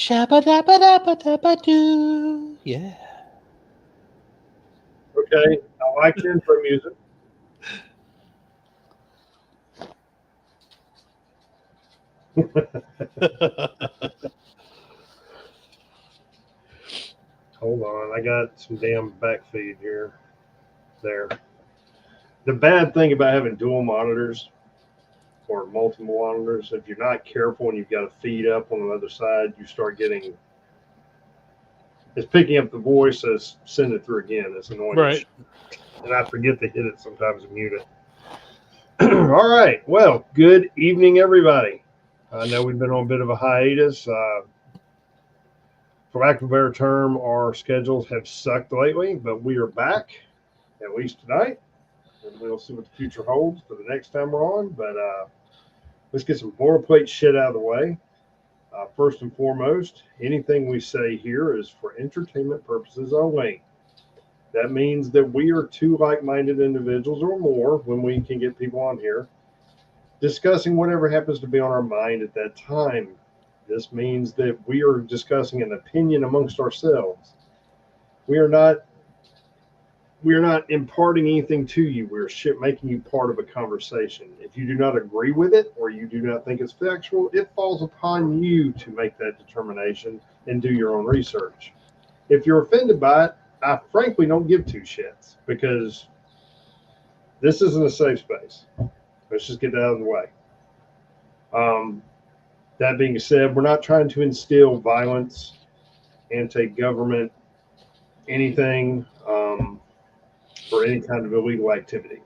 Shabba-dabba-dabba-dabba-doo. Yeah. Okay, I like your intro music. Hold on, I got some damn back feed here. There. The bad thing about having dual monitors or multiple monitors, if you're not careful and you've got a feed up on the other side, you start getting it's picking up the voice as send it through again. It's annoying as Right. shit. And I forget to hit it sometimes and mute it. All right. Well, good evening, everybody. I know we've been on a bit of a hiatus. For lack of a better term, our schedules have sucked lately, but we are back, at least tonight. And we'll see what the future holds for the next time we're on. But let's get some boilerplate shit out of the way. First and foremost, anything we say here is for entertainment purposes only. That means that we are two like minded individuals or more when we can get people on here discussing whatever happens to be on our mind at that time. This means that we are discussing an opinion amongst ourselves. We are not we are not imparting anything to you. We're making you part of a conversation. If you do not agree with it or you do not think it's factual, it falls upon you to make that determination and do your own research. If you're offended by it, I frankly don't give two shits because this isn't a safe space. Let's just get that out of the way. Um, that being said, we're not trying to instill violence, anti-government, anything for any kind of illegal activity.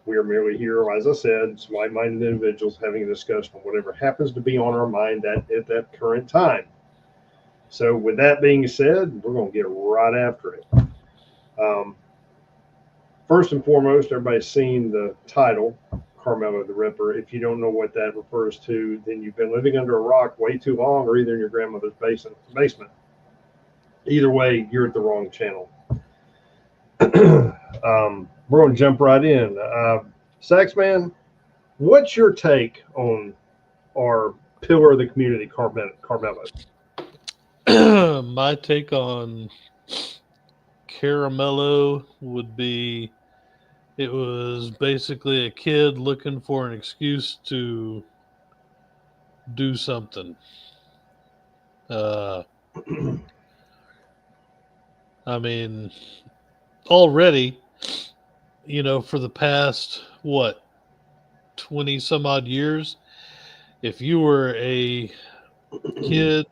We are merely here, as I said, some like-minded individuals having a discussion on whatever happens to be on our mind at that current time. So, with that being said, we're going to get right after it. Um, First and foremost, everybody's seen the title, Karmelo the Ripper. If you don't know what that refers to, then you've been living under a rock way too long, or either in your grandmother's basement. Either way, you're at the wrong channel. We're going to jump right in. Saxman, what's your take on our pillar of the community, Carmelo? My take on Caramello would be it was basically a kid looking for an excuse to do something. Uh, I mean, already, for the past, 20 some odd years, if you were a kid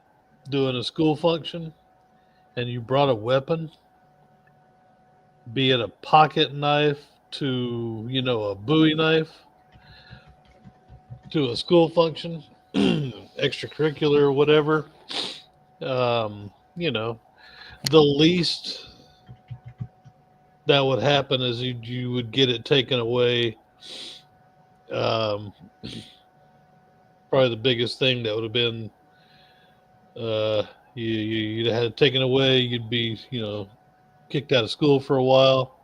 doing a school function and you brought a weapon, be it a pocket knife to, a Bowie knife to a school function, extracurricular, whatever, the least that would happen is you would get it taken away. Um, Probably the biggest thing that would have been you'd have had it taken away. You'd be kicked out of school for a while.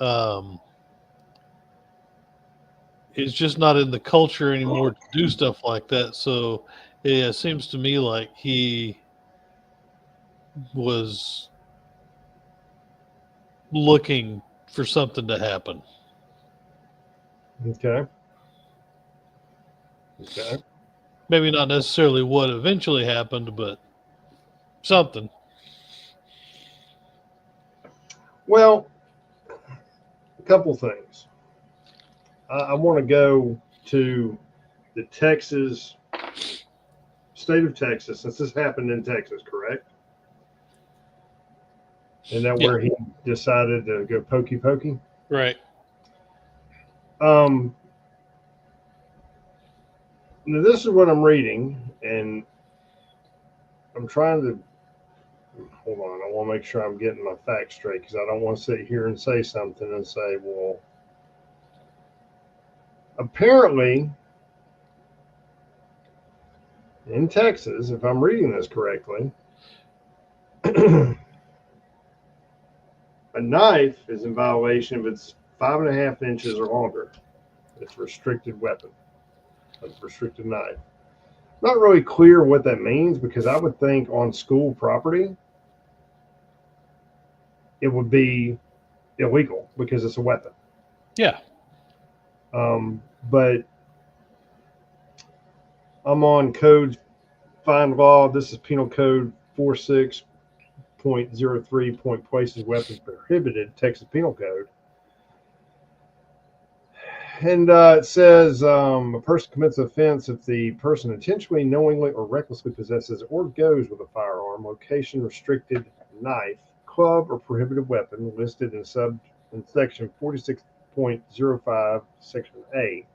Um, it's just not in the culture anymore to do stuff like that. So yeah, it seems to me like he was looking for something to happen. Okay. Okay. Maybe not necessarily what eventually happened, but something. Well, a couple things. I want to go to the state of Texas, since this happened in Texas, correct? And that Yeah, where he decided to go pokey pokey? right. Um, Now this is what I'm reading, and I'm trying to hold on. I want to make sure I'm getting my facts straight because I don't want to sit here and say something and say, well, apparently in Texas, if I'm reading this correctly, a knife is in violation if it's 5.5 inches or longer. It's a restricted weapon, a restricted knife. Not really clear what that means, because I would think on school property it would be illegal because it's a weapon. Yeah. But I'm on code find law. This is penal code 46.03. Places weapons prohibited, Texas Penal Code. And it says a person commits an offense if the person intentionally, knowingly, or recklessly possesses or goes with a firearm, location restricted knife, club, or prohibited weapon listed in section 46.05, section A,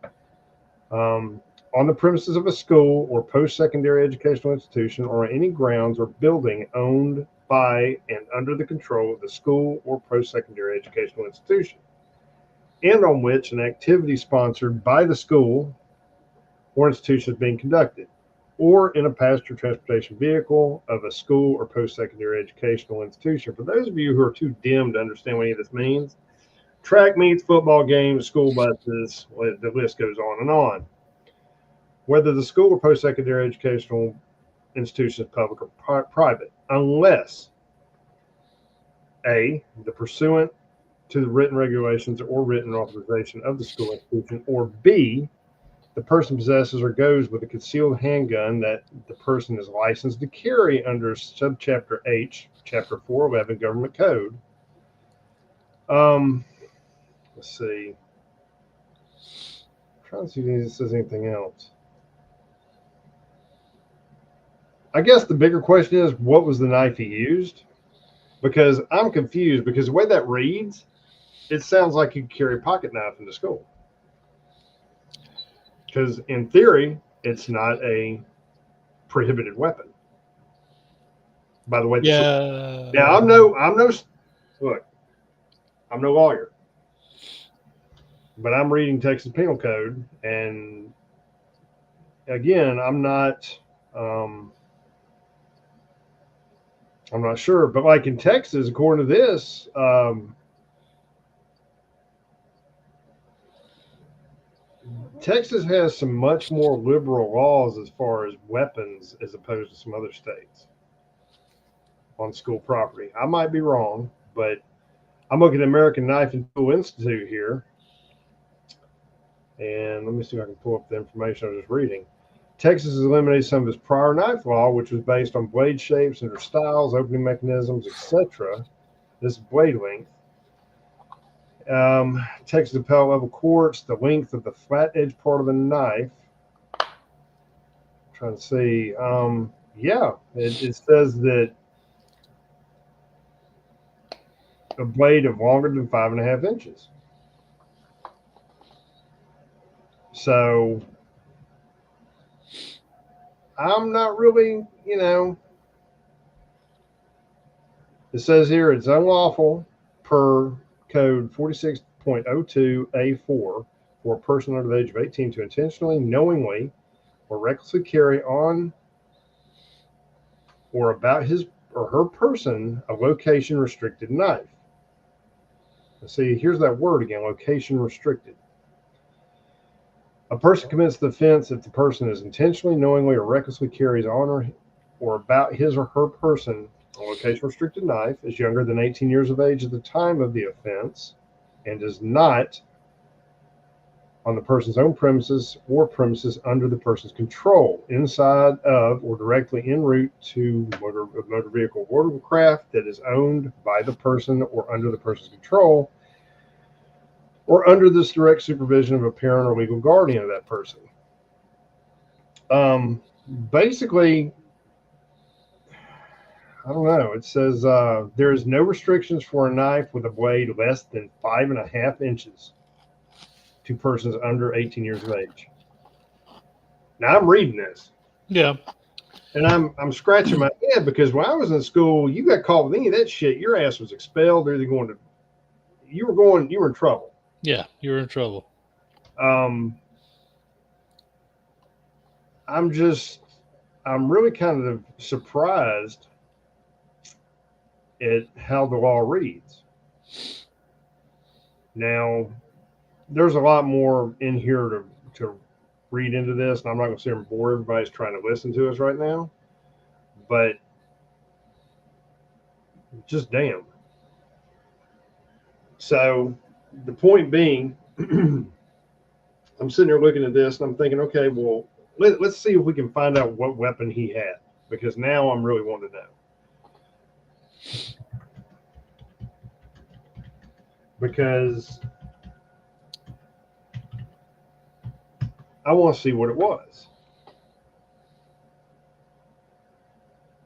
on the premises of a school or post-secondary educational institution, or on any grounds or building owned by and under the control of the school or post-secondary educational institution, and on which an activity sponsored by the school or institution is being conducted, or in a passenger transportation vehicle of a school or post-secondary educational institution. For those of you who are too dim to understand what any of this means, track meets, football games, school buses, the list goes on and on. Whether the school or post-secondary educational institution is public or private, unless A, the pursuant to the written regulations or written authorization of the school institution, or B, the person possesses or goes with a concealed handgun that the person is licensed to carry under subchapter H, chapter 411 government code. Let's see. I'm trying to see if it says anything else. I guess the bigger question is, what was the knife he used? Because I'm confused, because the way that reads, it sounds like you carry a pocket knife into school. Because in theory, it's not a prohibited weapon. By the way, Yeah. now look, I'm no lawyer, but I'm reading Texas Penal Code, and again, I'm not sure, but like in Texas, according to this, Texas has some much more liberal laws as far as weapons as opposed to some other states on school property. I might be wrong, but I'm looking at American Knife and Tool Institute here. And let me see if I can pull up the information I was just reading. Texas has eliminated some of its prior knife law, which was based on blade shapes and their styles, opening mechanisms, etc. This is blade length. Texas appellate level courts, the length of the flat edge part of the knife. I'm trying to see. It says that a blade of longer than 5.5 inches. So I'm not really, it says here it's unlawful per code 46.02A4 for a person under the age of 18 to intentionally, knowingly, or recklessly carry on or about his or her person a location restricted knife. Let's see, here's that word again, location restricted. A person commits the offense if the person is intentionally, knowingly, or recklessly carries on or about his or her person a location restricted knife, is younger than 18 years of age at the time of the offense, and is not on the person's own premises or premises under the person's control, inside of or directly en route to motor vehicle or watercraft that is owned by the person or under the person's control, or under this direct supervision of a parent or legal guardian of that person. Basically, I don't know. It says there is no restrictions for a knife with a blade less than 5.5 inches to persons under 18 years of age. Now I'm reading this. Yeah. And I'm scratching my head, because when I was in school, you got caught with any of that shit, your ass was expelled, or you were in trouble. Yeah, you're in trouble. I'm really kind of surprised at how the law reads. Now, there's a lot more in here to read into this, and I'm not going to sit here and bore everybody's trying to listen to us right now, but just damn. So the point being, I'm sitting there looking at this, and I'm thinking, okay, well, let's see if we can find out what weapon he had, because now I'm really wanting to know. Because I want to see what it was.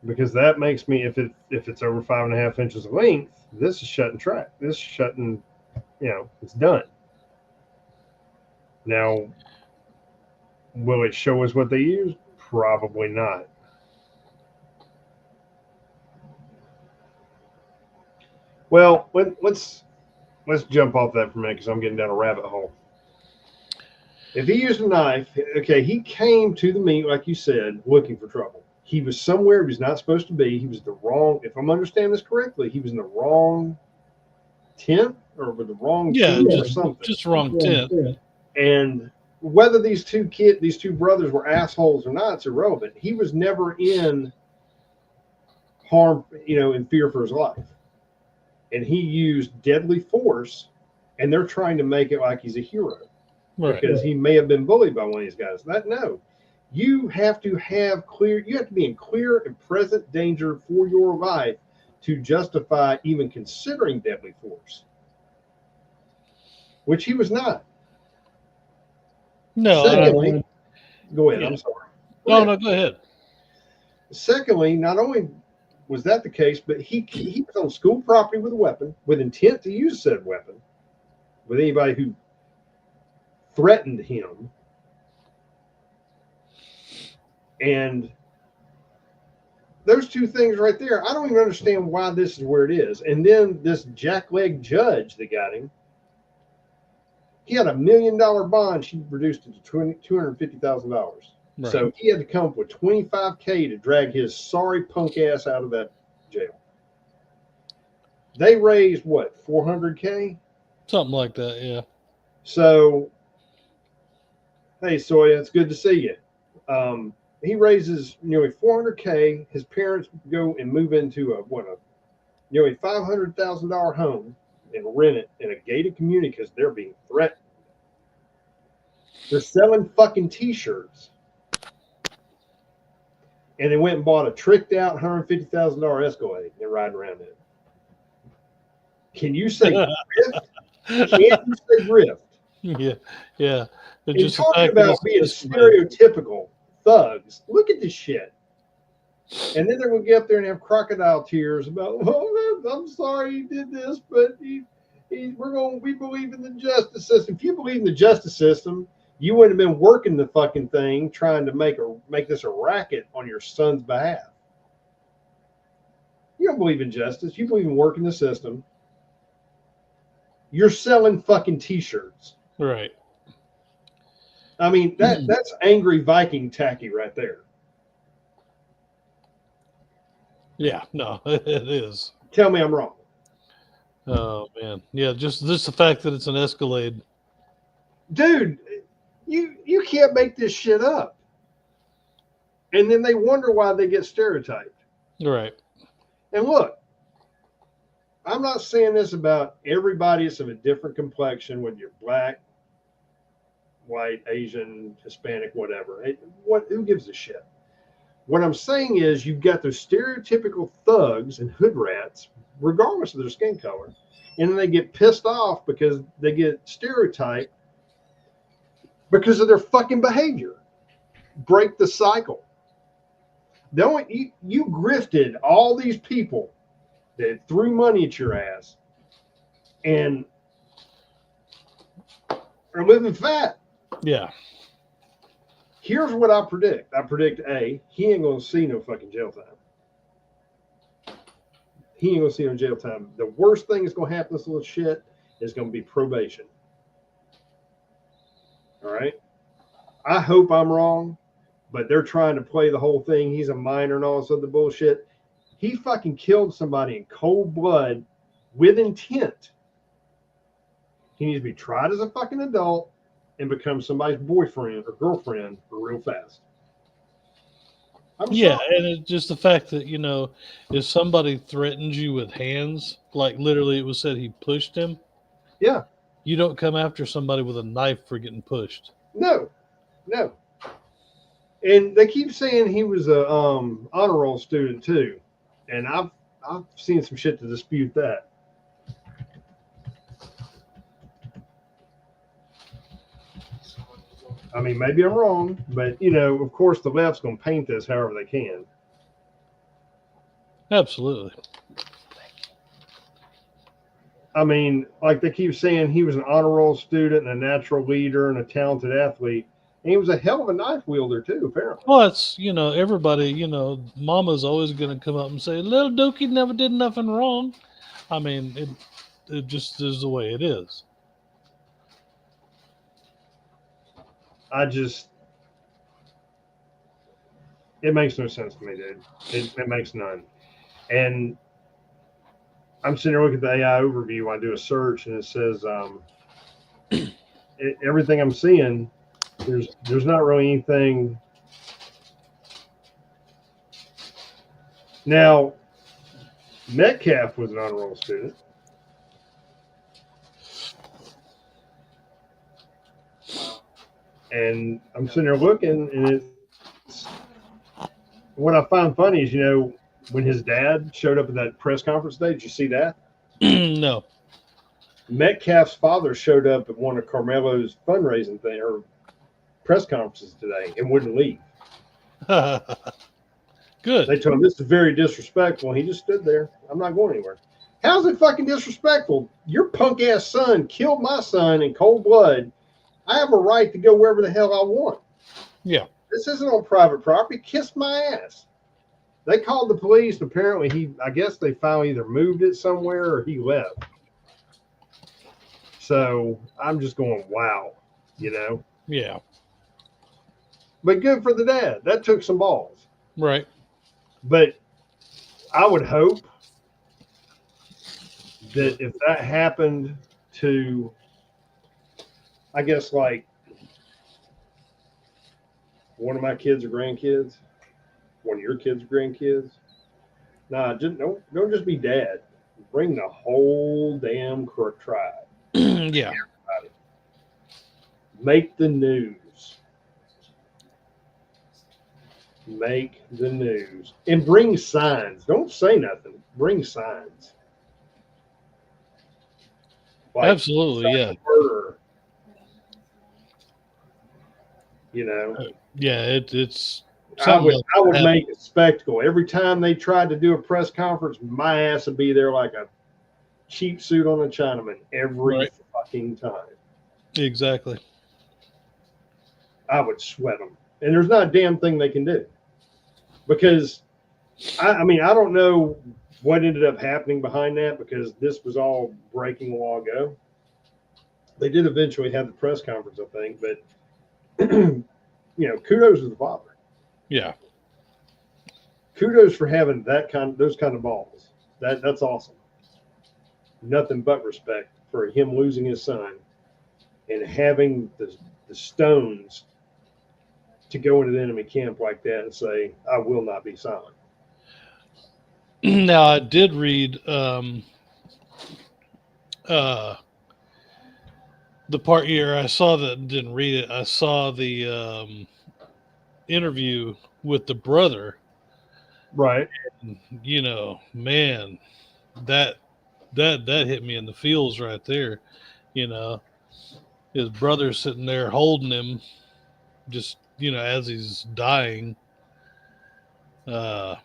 Because that makes me, if it's over 5.5 inches of length, this is shutting track. This is shutting, it's done. Now, will it show us what they used? Probably not. Well, let's jump off that for a minute because I'm getting down a rabbit hole. If he used a knife, okay, he came to the meet, like you said, looking for trouble. He was somewhere he was not supposed to be. He was the wrong, if I'm understanding this correctly, he was in the wrong tent or with the wrong team or something. Just wrong tent. And whether these two brothers were assholes or not, it's irrelevant. He was never in harm, in fear for his life. And he used deadly force, and they're trying to make it like he's a hero. Right. Because he may have been bullied by one of these guys. No. You have to be in clear and present danger for your life to justify even considering deadly force, which he was not. No. Secondly, go ahead. Yeah. I'm sorry. No, go ahead. Secondly, not only was that the case, but he was on school property with a weapon, with intent to use said weapon, with anybody who threatened him. And those two things right there, I don't even understand why this is where it is. And then this jackleg judge that got him, he had $1 million bond. She reduced it to $250,000. Right. So he had to come up with $25K to drag his sorry punk ass out of that jail. They raised what, $400K? Something like that, yeah. So, hey, Soya, it's good to see you. He raises nearly $400K. His parents go and move into a nearly $500,000 home and rent it in a gated community because they're being threatened. They're selling fucking T-shirts. And they went and bought a tricked out $150,000 Escalade and riding around it. Can you say grift? Can you say grift? Yeah. You're talking about being stereotypical thugs. Look at this shit. And then they're going to get up there and have crocodile tears about, oh, I'm sorry he did this, but we believe in the justice system. If you believe in the justice system, you wouldn't have been working the fucking thing trying to make this a racket on your son's behalf. You don't believe in justice. You believe in working the system. You're selling fucking T-shirts. Right. I mean, that's angry Viking tacky right there. Yeah, no, it is. Tell me I'm wrong. Oh, man. Yeah, just the fact that it's an Escalade. Dude, you can't make this shit up. And then they wonder why they get stereotyped. Right. And look, I'm not saying this about everybody. It's of a different complexion, whether you're black, white, Asian, Hispanic, whatever. Who gives a shit? What I'm saying is you've got those stereotypical thugs and hood rats, regardless of their skin color, and then they get pissed off because they get stereotyped because of their fucking behavior. Break the cycle. You grifted all these people that threw money at your ass and are living fat. Yeah. Here's what I predict. I predict A, he ain't going to see no fucking jail time. He ain't going to see no jail time. The worst thing that's going to happen to this little shit is going to be probation. All right? I hope I'm wrong, but they're trying to play the whole thing. He's a minor and all this other bullshit. He fucking killed somebody in cold blood with intent. He needs to be tried as a fucking adult and become somebody's boyfriend or girlfriend real fast. I'm Yeah, sorry. and it's just the fact that, if somebody threatens you with hands, like literally it was said he pushed him, Yeah, you don't come after somebody with a knife for getting pushed. no, no. And they keep saying he was a honor roll student too, and I've seen some shit to dispute that. I mean, maybe I'm wrong, but of course, the left's going to paint this however they can. Absolutely. I mean, like they keep saying he was an honor roll student and a natural leader and a talented athlete. And he was a hell of a knife wielder, too, apparently. Well, it's, everybody, mama's always going to come up and say, little Dookie never did nothing wrong. I mean, it just is the way it is. It makes no sense to me, dude. It makes none. And I'm sitting there looking at the AI overview. I do a search and it says everything I'm seeing, there's not really anything. Now, Metcalf was an honor roll student. And I'm sitting there looking, and what I find funny is, when his dad showed up at that press conference today, did you see that? No. Metcalf's father showed up at one of Carmelo's fundraising thing or press conferences today and wouldn't leave. Good. They told him this is very disrespectful. And he just stood there. I'm not going anywhere. How's it fucking disrespectful? Your punk ass son killed my son in cold blood. I have a right to go wherever the hell I want. Yeah. This isn't on private property. Kiss my ass. They called the police. Apparently, I guess they finally either moved it somewhere or he left. So I'm just going, wow, Yeah. But good for the dad. That took some balls. Right. But I would hope that if that happened to, I guess, like one of my kids or grandkids, one of your kids or grandkids, nah, just don't just be dad. Bring the whole damn tribe. Yeah. Everybody. Make the news. Make the news. And bring signs. Don't say nothing. Bring signs. Like, Absolutely. Yeah. murder, Yeah. It's I something would else I would happened. make a spectacle. Every time they tried to do a press conference, my ass would be there like a cheap suit on a Chinaman every Right. fucking time. Exactly. I would sweat them. And there's not a damn thing they can do. Because, I mean, I don't know what ended up happening behind that because this was all breaking a while ago. They did eventually have the press conference, I think, but, kudos to the father. Yeah. Kudos for having those kind of balls. That's awesome. Nothing but respect for him losing his son and having the stones to go into the enemy camp like that and say, I will not be silent. Now I did read uh the part here. I saw that, didn't read it. I saw the interview with the brother. Right. Man, that that hit me in the feels right there. You know, his brother sitting there holding him, just as he's dying. Uh,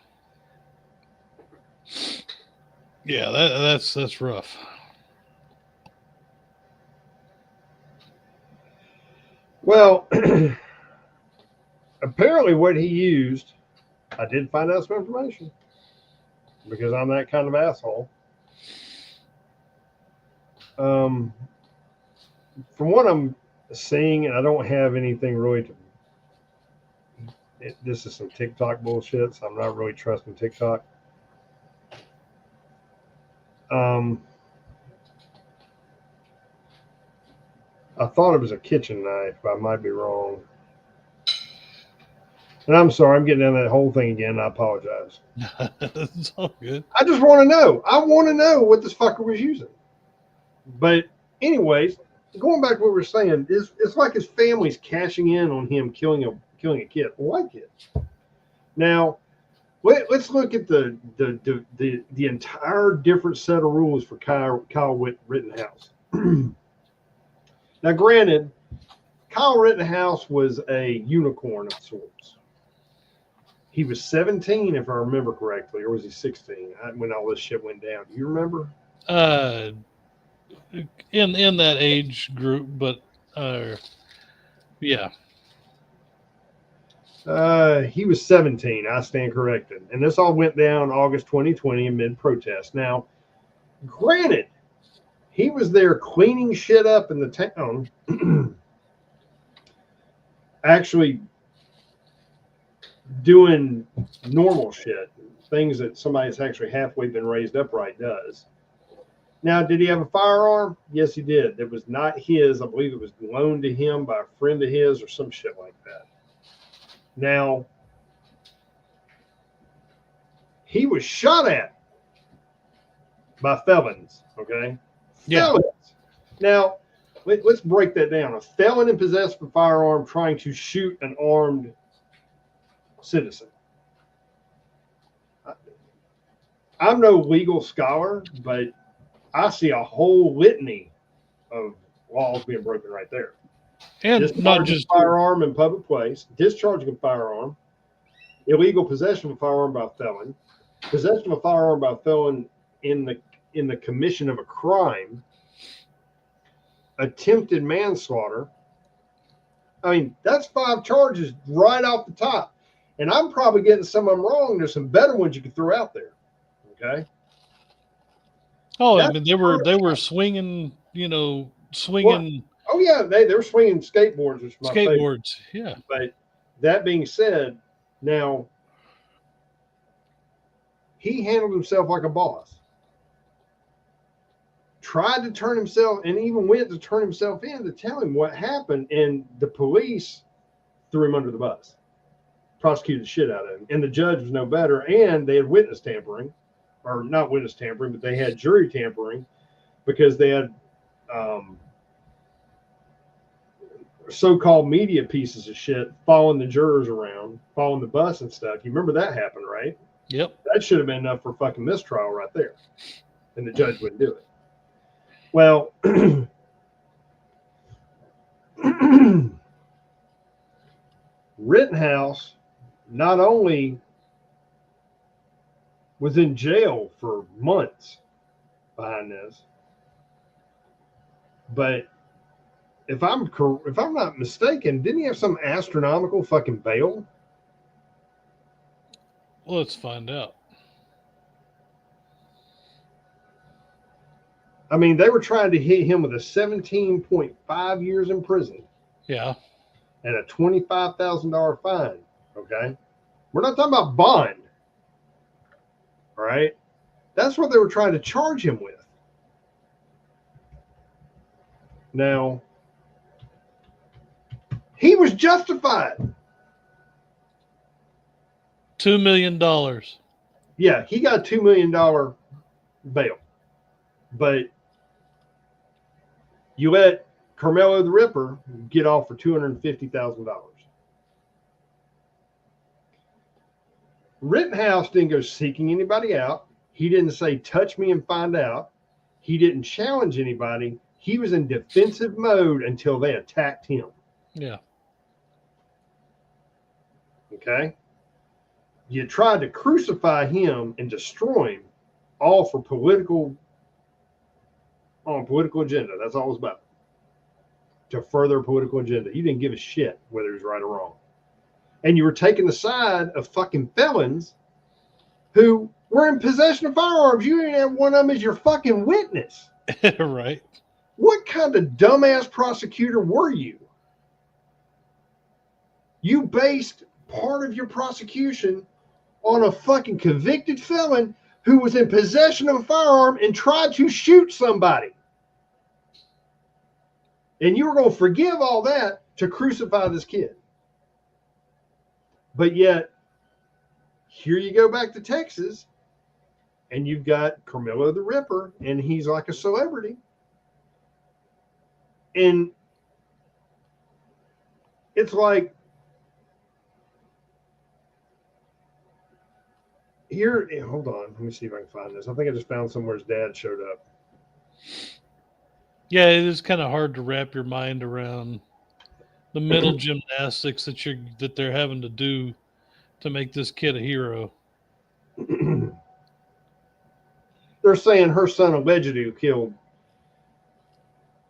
yeah, that's rough. Well, apparently what he used, I did find out some information because I'm that kind of asshole. Um, from what I'm seeing, and I don't have anything really to. This is some TikTok bullshit, so I'm not really trusting TikTok. Um, I thought it was a kitchen knife, but I might be wrong. And I'm sorry, I'm getting down that whole thing again. I apologize. It's all good. I just want to know. I want to know what this fucker was using. But anyways, going back to what we were saying, it's like his family's cashing in on him killing a kid, a white kid. Now, let's look at the entire different set of rules for Kyle Rittenhouse. Now, granted, Kyle Rittenhouse was a unicorn of sorts. He was 17, if I remember correctly, or was he 16 when all this shit went down? Do you remember? In that age group, but yeah. He was 17. I stand corrected. And this all went down August 2020 amid protests. Now, granted, he was there cleaning shit up in the town, actually doing normal shit, things that somebody that's actually halfway been raised upright does. Now, did he have a firearm? Yes, he did. It was not his. I believe it was loaned to him by a friend of his or some shit like that. Now, he was shot at by felons, okay? Yeah. Felons. Now, let's break that down. A felon in possession of a firearm trying to shoot an armed citizen. I'm no legal scholar, but I see a whole litany of laws being broken right there. And not just a firearm in public place, discharging a firearm, illegal possession of a firearm by a felon, possession of a firearm by a felon in the commission of a crime, attempted manslaughter. I mean, that's 5 charges right off the top. And I'm probably getting some of them wrong. There's some better ones you could throw out there. Okay. Oh, I mean, they were swinging, swinging. Oh yeah, they were swinging skateboards, which is my skateboards. favorite. Yeah. But that being said, now he handled himself like a boss. Tried to turn himself, and even went to turn himself in to tell him what happened, and the police threw him under the bus, prosecuted the shit out of him, and the judge was no better. And they had witness tampering, or not witness tampering, but they had jury tampering because they had so-called media pieces of shit following the jurors around, following the bus and stuff. You remember that happened, right? Yep. That should have been enough for fucking mistrial right there, and the judge wouldn't do it. Well, Rittenhouse not only was in jail for months behind this, but if I'm not mistaken, didn't he have some astronomical fucking bail? Well, let's find out. I mean, they were trying to hit him with a 17.5 years in prison. Yeah. And a $25,000 fine. Okay. We're not talking about bond. All right. That's what they were trying to charge him with. Now, he was justified. $2 million. Yeah, he got $2 million bail. But you let Karmelo the Ripper get off for $250,000. Rittenhouse didn't go seeking anybody out. He didn't say, touch me and find out. He didn't challenge anybody. He was in defensive mode until they attacked him. Yeah. Okay? You tried to crucify him and destroy him, all for political agenda. That's all it was about. To further a political agenda. You didn't give a shit whether it was right or wrong. And you were taking the side of fucking felons who were in possession of firearms. You didn't have one of them as your fucking witness. Right. What kind of dumbass prosecutor were you? You based part of your prosecution on a fucking convicted felon who was in possession of a firearm and tried to shoot somebody. And you were going to forgive all that to crucify this kid. But yet, here you go back to Texas, and you've got Karmelo the Ripper, and he's like a celebrity. And it's like, here, hold on. Let me see if I can find this. I think I just found somewhere his dad showed up. Yeah, it is kind of hard to wrap your mind around the mental gymnastics that they're having to do to make this kid a hero. They're saying her son allegedly killed.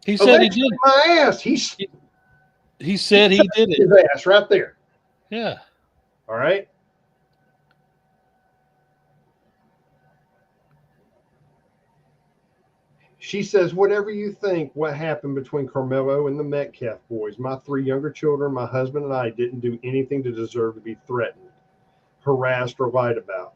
He said he did. My ass. He said he did it. His ass right there. Yeah. All right. She says, whatever you think, what happened between Karmelo and the Metcalf boys, my 3 younger children, my husband, and I didn't do anything to deserve to be threatened, harassed, or lied about.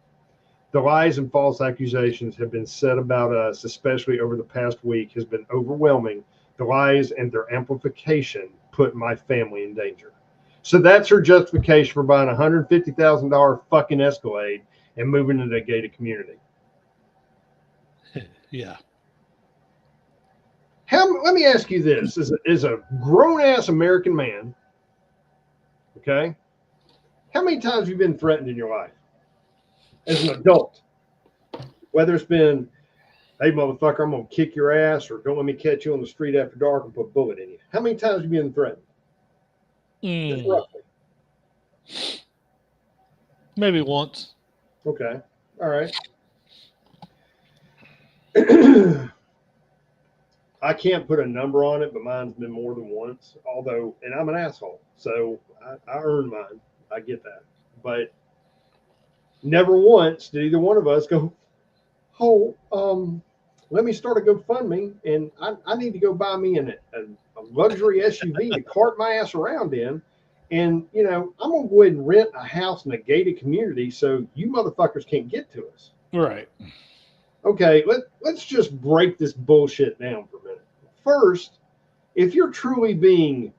The lies and false accusations have been said about us, especially over the past week, has been overwhelming. The lies and their amplification put my family in danger. So that's her justification for buying a $150,000 fucking Escalade and moving into a gated community. Yeah. Let me ask you this: as a grown-ass American man, okay, how many times have you been threatened in your life as an adult? Whether it's been, hey, motherfucker, I'm going to kick your ass, or don't let me catch you on the street after dark and put a bullet in you. How many times have you been threatened? Just roughly. Maybe once. Okay. All right. I can't put a number on it, but mine's been more than once. Although, and I'm an asshole, so I earned mine. I get that. But never once did either one of us go, oh, let me start a GoFundMe, and I need to go buy me a luxury SUV to cart my ass around in. And, you know, I'm going to go ahead and rent a house in a gated community so you motherfuckers can't get to us. Right. Okay, let's just break this bullshit down for a minute. First, if you're truly being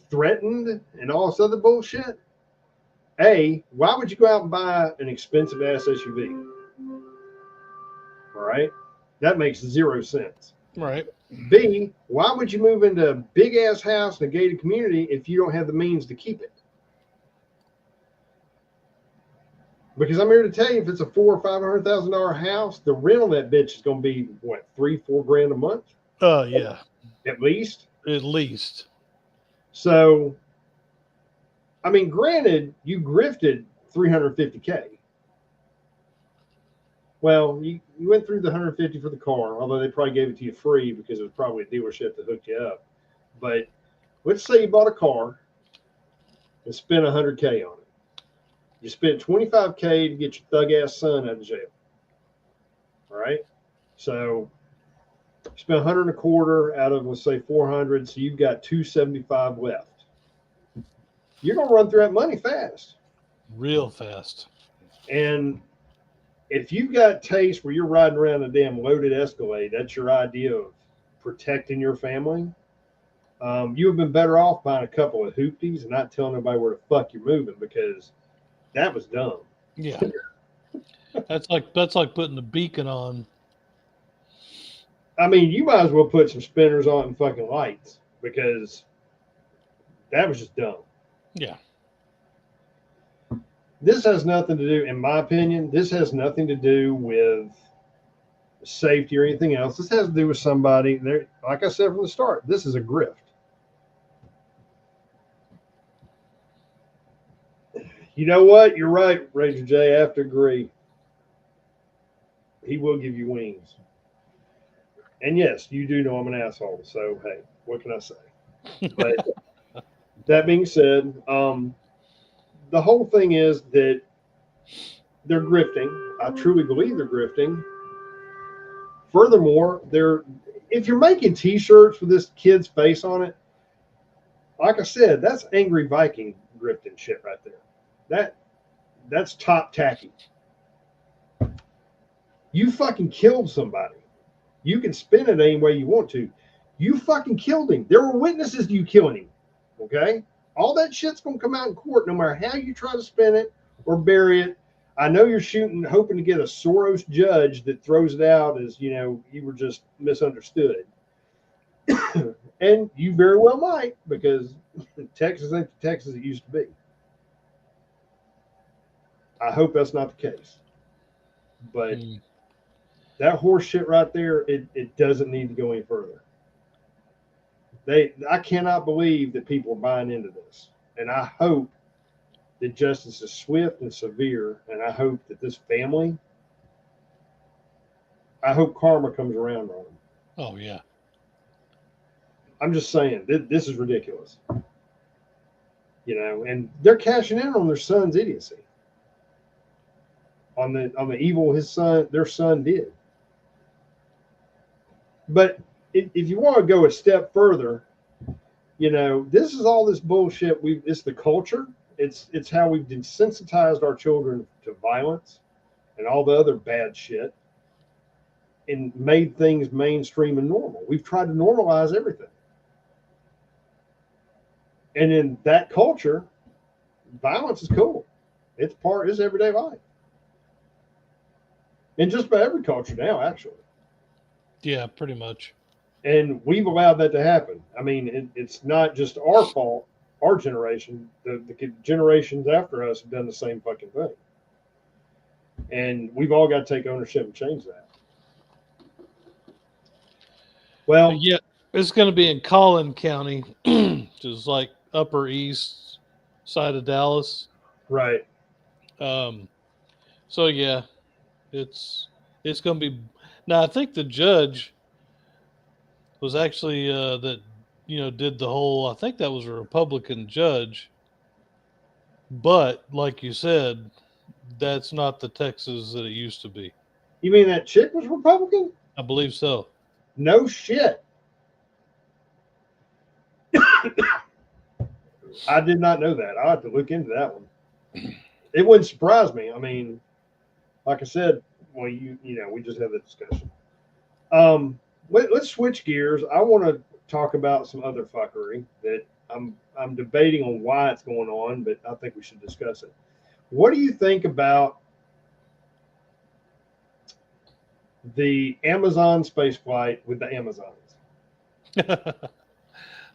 threatened and all this other bullshit, A, why would you go out and buy an expensive ass SUV? All right, that makes 0 sense. Right. B, why would you move into a big ass house in a gated community if you don't have the means to keep it? Because I'm here to tell you, if it's a $400,000 or $500,000 house, the rent on that bitch is going to be what, $3-4 grand a month? Yeah. At least. At least. So, I mean, granted, you grifted $350K. Well, you went through the $150 for the car, although they probably gave it to you free because it was probably a dealership that hooked you up. But let's say you bought a car and spent $100K on it. You spent $25K to get your thug ass son out of jail. All right. So you spent $125 out of, let's say, $400. So you've got $275 left. You're going to run through that money fast. Real fast. And if you've got taste where you're riding around a damn loaded Escalade, that's your idea of protecting your family. You have been better off buying a couple of hoopties and not telling nobody where the fuck you're moving, because that was dumb. Yeah. That's like putting a beacon on. I mean, you might as well put some spinners on and fucking lights, because that was just dumb. Yeah. This has nothing to do, in my opinion, this has nothing to do with safety or anything else. This has to do with somebody there. Like I said from the start, this is a grift. You know what? You're right, Ranger J. I have to agree. He will give you wings. And yes, you do know I'm an asshole. So, hey, what can I say? But that being said, the whole thing is that they're grifting. I truly believe they're grifting. Furthermore, if you're making T-shirts with this kid's face on it, like I said, that's Angry Viking grifting shit right there. That's top tacky. You fucking killed somebody. You can spin it any way you want to. You fucking killed him. There were witnesses to you killing him. Okay? All that shit's going to come out in court no matter how you try to spin it or bury it. I know you're shooting, hoping to get a Soros judge that throws it out as, you were just misunderstood. And you very well might, because Texas ain't the Texas it used to be. I hope that's not the case. But that horse shit right there, it doesn't need to go any further. I cannot believe that people are buying into this. And I hope that justice is swift and severe. And I hope that this family, I hope karma comes around on them. Oh, yeah. I'm just saying, this is ridiculous. And they're cashing in on their son's idiocy. On the evil their son did. But if you want to go a step further, this is all this bullshit. It's the culture. It's how we've desensitized our children to violence and all the other bad shit, and made things mainstream and normal. We've tried to normalize everything. And in that culture, violence is cool. It's everyday life. And just about every culture now, actually. Yeah, pretty much. And we've allowed that to happen. I mean, it's not just our fault, our generation. The generations after us have done the same fucking thing. And we've all got to take ownership and change that. Well, yeah, it's going to be in Collin County, which is like upper east side of Dallas. Right. So yeah, it's going to be. Now I think the judge was actually that did the whole. I think that was a Republican judge, but like you said, that's not the Texas that it used to be. You mean that chick was Republican? I believe so. No shit. I did not know that. I'll have to look into that one. It wouldn't surprise me. I mean, like I said, well, we just had the discussion. Let's switch gears. I want to talk about some other fuckery that I'm debating on why it's going on, but I think we should discuss it. What do you think about the Amazon space flight with the Amazons?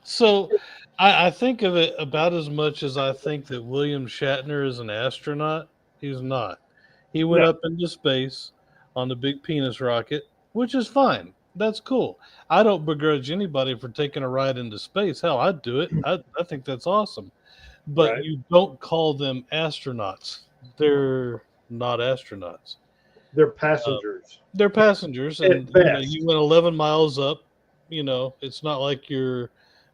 So I think of it about as much as I think that William Shatner is an astronaut. He's not. He went up into space on the big penis rocket, which is fine. That's cool. I don't begrudge anybody for taking a ride into space. Hell, I'd do it. I think that's awesome. But you don't call them astronauts. They're not astronauts. They're passengers. They're passengers. And you went 11 miles up. It's not like you're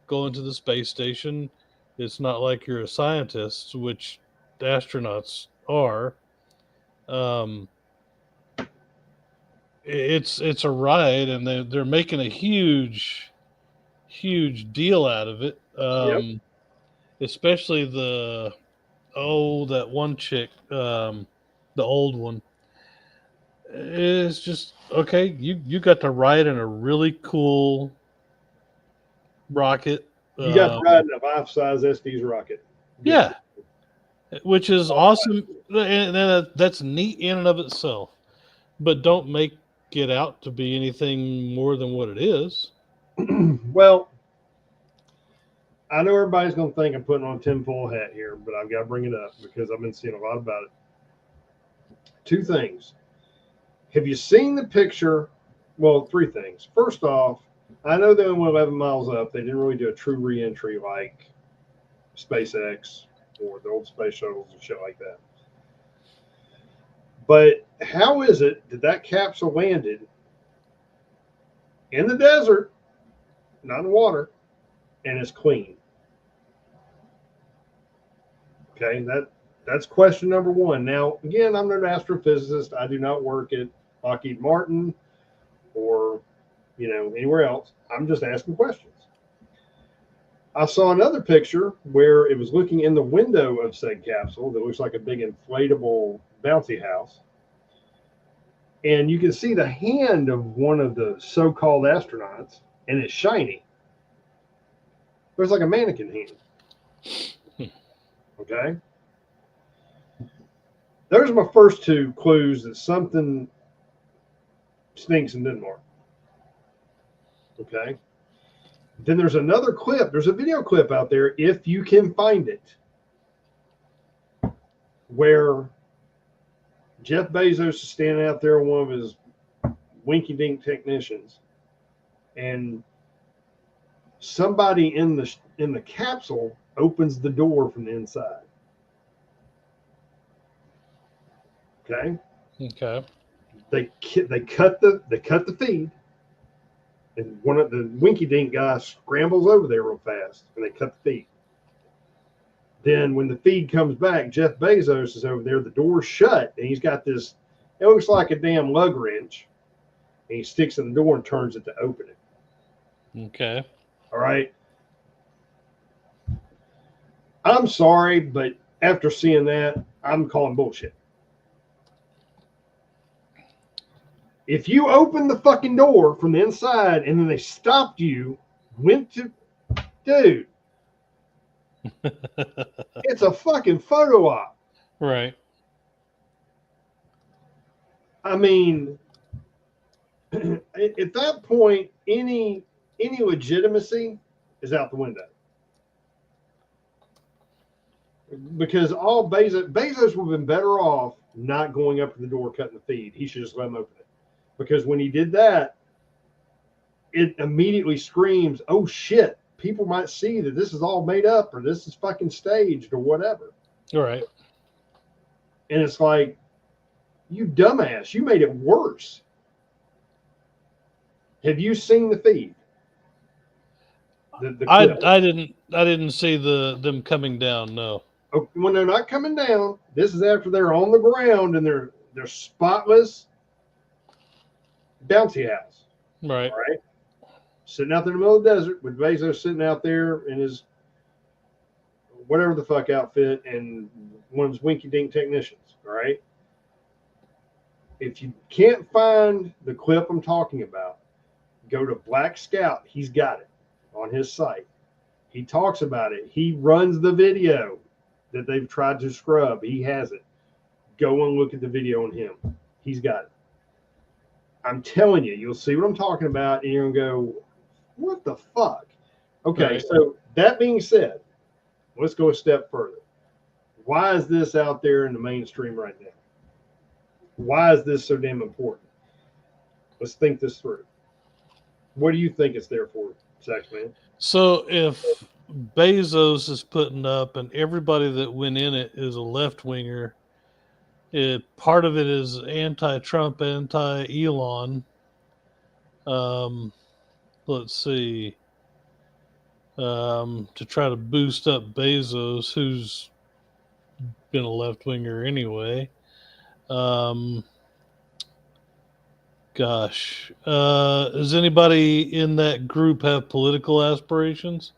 going to the space station. It's not like you're a scientist, which the astronauts are. It's a ride, and they're making a huge deal out of it. Especially that one chick, the old one. It's just okay. You got to ride in a really cool rocket. You got to ride in a life-size Estes rocket. Yeah, which is awesome, and that's neat in and of itself. But don't make it out to be anything more than what it is. Well, I know everybody's going to think I'm putting on a tinfoil hat here, but I've got to bring it up because I've been seeing a lot about it. Two things. Have you seen the picture? Well, three things. First off, I know they only went 11 miles up. They didn't really do a true re-entry like SpaceX or the old space shuttles and shit like that. But how is it that capsule landed in the desert, not in water, and it's clean? Okay, that's question number one. Now, again, I'm not an astrophysicist. I do not work at Lockheed Martin or anywhere else. I'm just asking questions. I saw another picture where it was looking in the window of said capsule that looks like a big inflatable bouncy house. And you can see the hand of one of the so-called astronauts and it's shiny. There's like a mannequin hand. Okay. Those are my first two clues that something stinks in Denmark. Okay. Then there's another clip. There's a video clip out there, if you can find it, where Jeff Bezos is standing out there, one of his winky dink technicians, and somebody in the capsule opens the door from the inside. Okay. Okay. They cut the feed, and one of the winky dink guys scrambles over there real fast, and they cut the feed. Then when the feed comes back, Jeff Bezos is over there. The door's shut, and he's got this. It looks like a damn lug wrench, and he sticks in the door and turns it to open it. Okay. All right. I'm sorry, but after seeing that, I'm calling bullshit. If you open the fucking door from the inside and then they stopped you, went to, dude, it's a fucking photo op. Right. I mean, at that point, any legitimacy is out the window. Because all Bezos would have been better off not going up to the door cutting the feed. He should just let him open it. Because when he did that, it immediately screams, oh shit, people might see that this is all made up or this is fucking staged or whatever. All right. And it's like, you dumbass, you made it worse. Have you seen the feed? I didn't see them coming down, no. Oh, when they're not coming down, this is after they're on the ground and they're spotless bouncy house. Right. All right. Sitting out there in the middle of the desert with Bezos sitting out there in his whatever the fuck outfit and one of his winky dink technicians. All right. If you can't find the clip I'm talking about, go to Black Scout. He's got it on his site. He talks about it. He runs the video that they've tried to scrub. He has it. Go and look at the video on him. He's got it. I'm telling you, you'll see what I'm talking about, and you're going to go, what the fuck? Okay, right. So that being said, let's go a step further. Why is this out there in the mainstream right now? Why is this so damn important? Let's think this through. What do you think it's there for, Saxman? So if Bezos is putting up and everybody that went in it is a left-winger, part of it is anti-Trump, anti-Elon. Let's see. To try to boost up Bezos, who's been a left-winger anyway. Gosh. Does anybody in that group have political aspirations?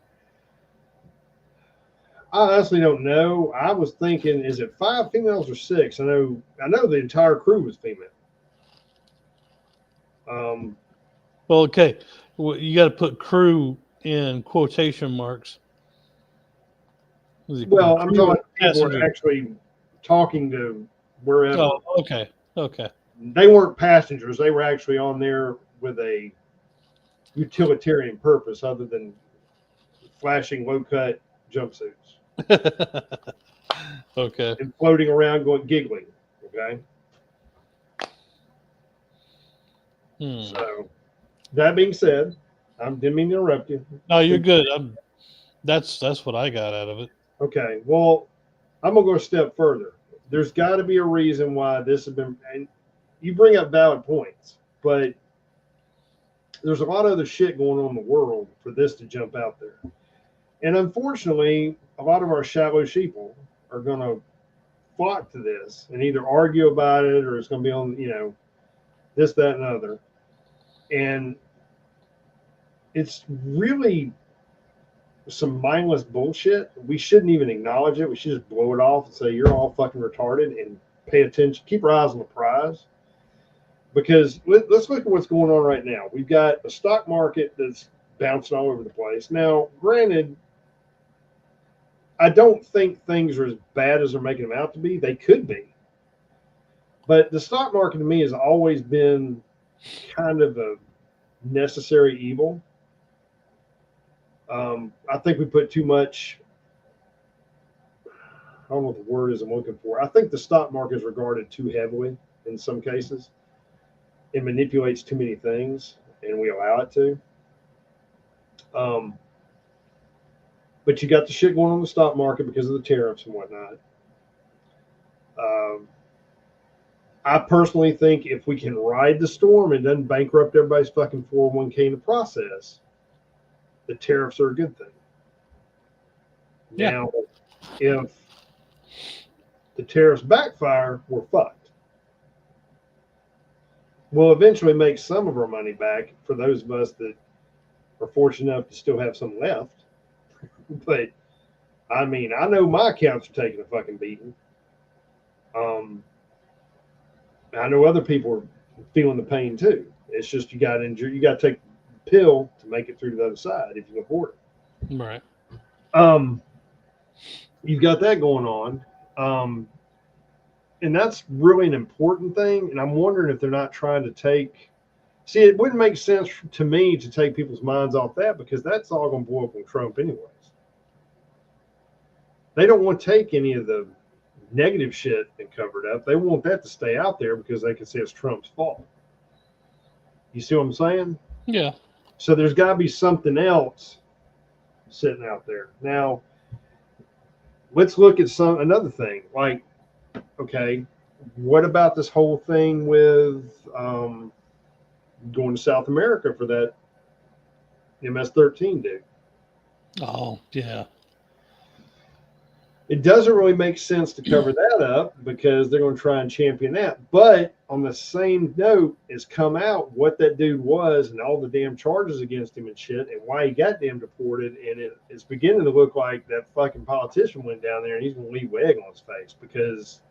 I honestly don't know. I was thinking, is it 5 females or 6? I know the entire crew was female. Well, okay. Well, you got to put crew in quotation marks. Well, I'm talking people were actually talking to wherever. Oh, okay. Okay. They weren't passengers. They were actually on there with a utilitarian purpose other than flashing low-cut jumpsuits. Okay. And floating around giggling. Okay. So, that being said, I didn't mean to interrupt you. No, you're good. That's what I got out of it. Okay. Well, I'm going to go a step further. There's got to be a reason why this has been, and you bring up valid points, but there's a lot of other shit going on in the world for this to jump out there. And unfortunately, a lot of our shallow sheeple are going to flock to this and either argue about it or it's going to be on, this, that, and other. And it's really some mindless bullshit. We shouldn't even acknowledge it. We should just blow it off and say, you're all fucking retarded and pay attention. Keep your eyes on the prize. Because let's look at what's going on right now. We've got a stock market that's bouncing all over the place. Now, granted, I don't think things are as bad as they're making them out to be. They could be. But the stock market to me has always been kind of a necessary evil. I think we put too much. I don't know what the word is I'm looking for. I think the stock market is regarded too heavily in some cases. It manipulates too many things, and we allow it to. Um, but you got the shit going on in the stock market because of the tariffs and whatnot. Um, I personally think if we can ride the storm and doesn't bankrupt everybody's fucking 401k in the process, the tariffs are a good thing. Yeah. Now, if the tariffs backfire, we're fucked. We'll eventually make some of our money back for those of us that are fortunate enough to still have some left. But I mean, I know my accounts are taking a fucking beating. I know other people are feeling the pain too. It's just you got injured. You got to take the pill to make it through to the other side if you can afford it. Right. You've got that going on. And that's really an important thing. And I'm wondering if they're not trying to take. See, it wouldn't make sense to me to take people's minds off that because that's all going to blow up on Trump anyways. They don't want to take any of the negative shit and cover it up. They want that to stay out there because they can say it's Trump's fault. You see what I'm saying? Yeah. So there's got to be something else sitting out there. Now, let's look at another thing. Like, okay, what about this whole thing with going to South America for that MS-13 dude? Oh, yeah. It doesn't really make sense to cover that up because they're going to try and champion that. But on the same note, it's come out what that dude was and all the damn charges against him and shit and why he got damn deported. And it's beginning to look like that fucking politician went down there and he's going to leave egg on his face because.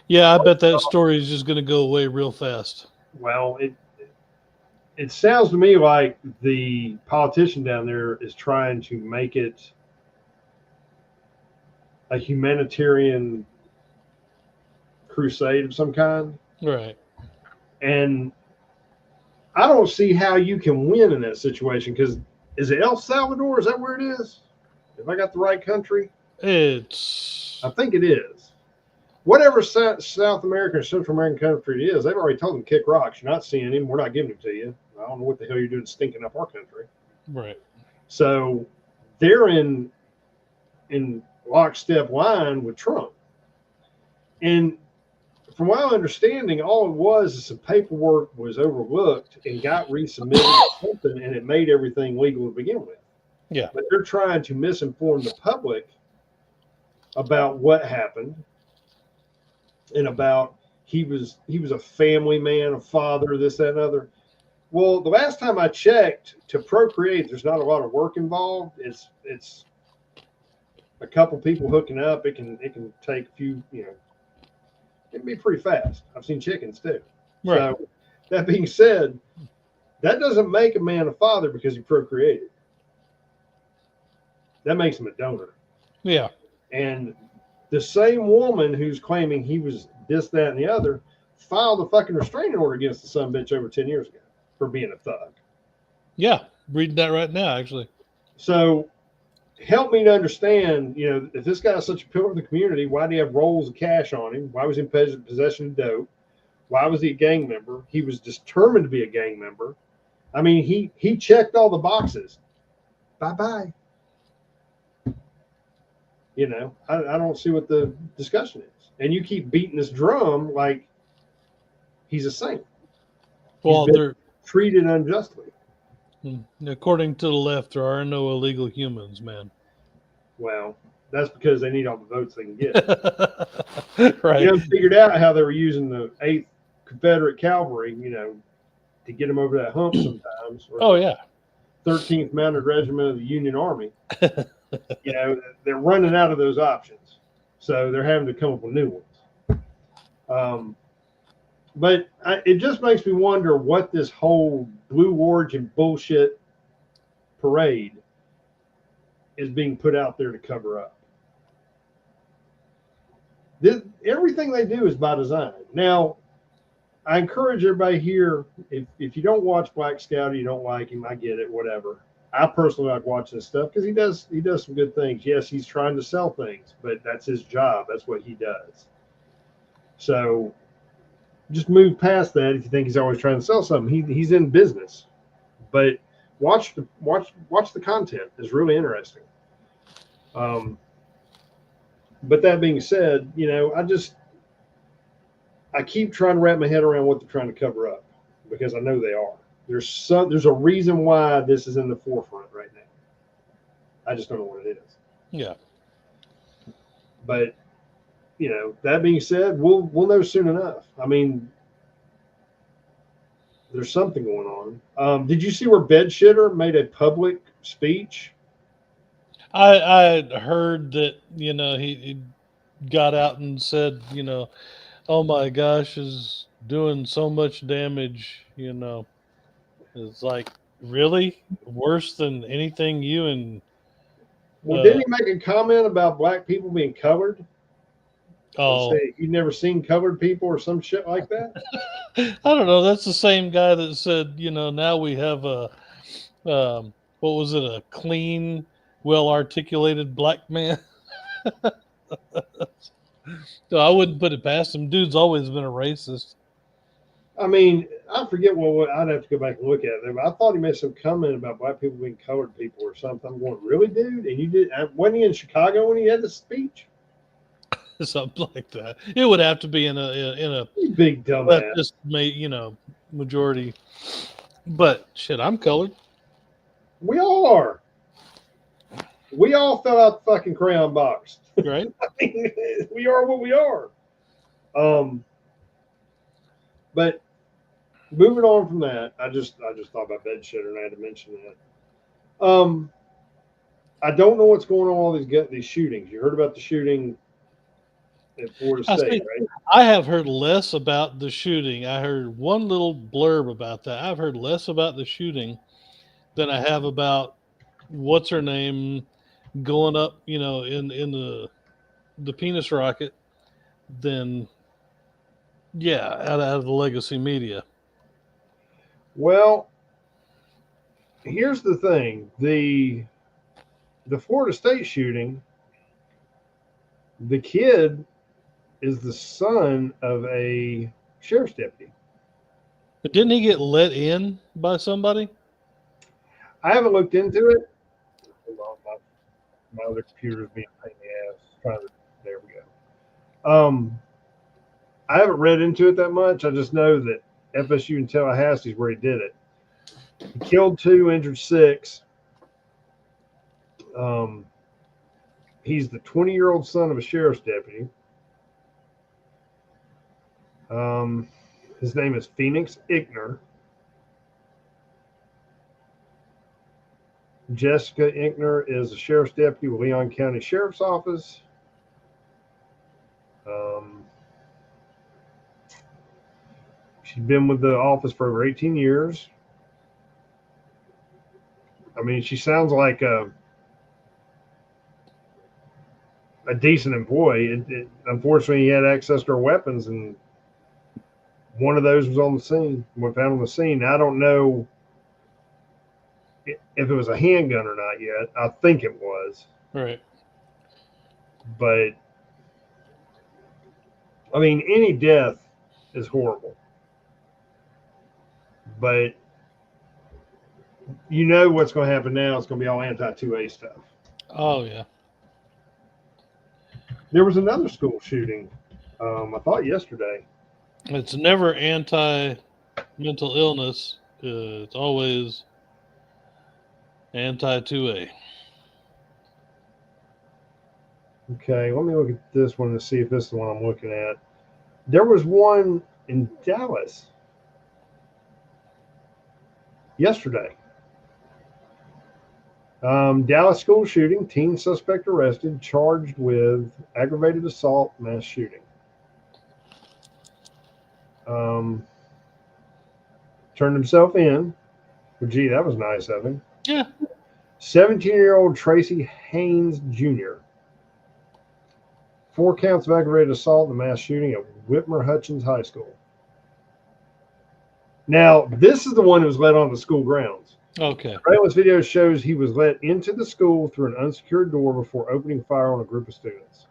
Yeah, I bet that story is just going to go away real fast. Well, it sounds to me like the politician down there is trying to make it a humanitarian crusade of some kind. Right. And I don't see how you can win in that situation because is it El Salvador? Is that where it is? If I got the right country? I think it is. Whatever South American or Central American country it is, they've already told them kick rocks. You're not seeing him. We're not giving him to you. I don't know what the hell you're doing stinking up our country. Right. So they're in lockstep line with Trump. And from my understanding, all it was is some paperwork was overlooked and got resubmitted or something, and it made everything legal to begin with. Yeah. But they're trying to misinform the public about what happened and about he was a family man, a father, this, that, and other. Well, the last time I checked, to procreate, there's not a lot of work involved. It's a couple people hooking up. It can take a few, it can be pretty fast. I've seen chickens too. Right. So that being said, that doesn't make a man a father because he procreated. That makes him a donor. Yeah. And the same woman who's claiming he was this, that, and the other filed a fucking restraining order against the son bitch over 10 years ago for being a thug. Yeah. Reading that right now, actually. So help me to understand, if this guy's such a pillar of the community, why do you have rolls of cash on him? Why was he in possession of dope? Why was he a gang member? He was determined to be a gang member. I mean, he checked all the boxes. Bye-bye. I don't see what the discussion is. And you keep beating this drum like he's a saint. Well, they're treated unjustly. According to the left, there are no illegal humans, man. Well, that's because they need all the votes they can get. Right. You haven't figured out how they were using the 8th Confederate Cavalry, to get them over that hump sometimes. Oh, yeah. 13th Mounted Regiment of the Union Army. They're running out of those options. So they're having to come up with new ones. But it just makes me wonder what this whole Blue Origin bullshit parade is being put out there to cover up. Everything they do is by design. Now, I encourage everybody here, if you don't watch Black Scout or you don't like him, I get it, whatever. I personally like watching this stuff because he does some good things. Yes, he's trying to sell things, but that's his job. That's what he does. So just move past that if you think he's always trying to sell something. He's in business. But watch the content. It's really interesting. Um, but that being said, I keep trying to wrap my head around what they're trying to cover up because I know they are. There's a reason why this is in the forefront right now. I just don't know what it is. Yeah. But that being said, we'll know soon enough. I mean, there's something going on. Did you see where Bedshitter made a public speech? I heard that, he got out and said, oh my gosh, is doing so much damage, It's like, really? Worse than anything you and Well, uh didn't he make a comment about black people being colored? Or oh, say you've never seen colored people or some shit like that? I don't know. That's the same guy that said, now we have what was it, a clean, well articulated black man. So I wouldn't put it past him. Dude's always been a racist. I mean, I forget what I'd have to go back and look at it. But I thought he made some comment about black people being colored people or something. I'm going, really, dude? And you did? Wasn't he in Chicago when he had the speech? Something like that. It would have to be in a You big dumbass. leftist, majority. But shit, I'm colored. We all are. We all fell out the fucking crayon box. Right? I mean, we are what we are. But moving on from that, I just thought about bed shitter and I had to mention that. I don't know what's going on with all these shootings. You heard about the shooting at Florida I State, see. right? I have heard less about the shooting. I heard one little blurb about that. I've heard less about the shooting than I have about what's her name going up, in the penis rocket. Than out of the legacy media. Well, here's the thing: the Florida State shooting, the kid is the son of a sheriff's deputy. But didn't he get let in by somebody? I haven't looked into it. Hold on, my other computer is being a pain in the ass. There we go. I haven't read into it that much. I just know that FSU in Tallahassee is where he did it. He killed 2, injured 6. Um, he's the 20-year-old son of a sheriff's deputy. His name is Phoenix Ickner. Jessica Inkner is a sheriff's deputy with Leon County Sheriff's Office. She's been with the office for over 18 years. I mean, she sounds like a decent employee. Unfortunately, he had access to her weapons, and one of those was on the scene, was found on the scene. I don't know if it was a handgun or not yet. I think it was. Right. But, I mean, any death is horrible. But you know what's going to happen now. It's going to be all anti-2A stuff. Oh, yeah. There was another school shooting, I thought yesterday. It's never anti-mental illness. It's always anti-2A. Okay, let me look at this one to see if this is the one I'm looking at. There was one in Dallas yesterday. Dallas school shooting, teen suspect arrested, charged with aggravated assault, mass shooting. Turned himself in. Well, gee, that was nice of him. Yeah. 17-year-old Tracy Haynes Jr. 4 counts of aggravated assault in the mass shooting at Whitmer Hutchins High School. Now, this is the one who was led on the school grounds. Okay. Surveillance video shows he was let into the school through an unsecured door before opening fire on a group of students.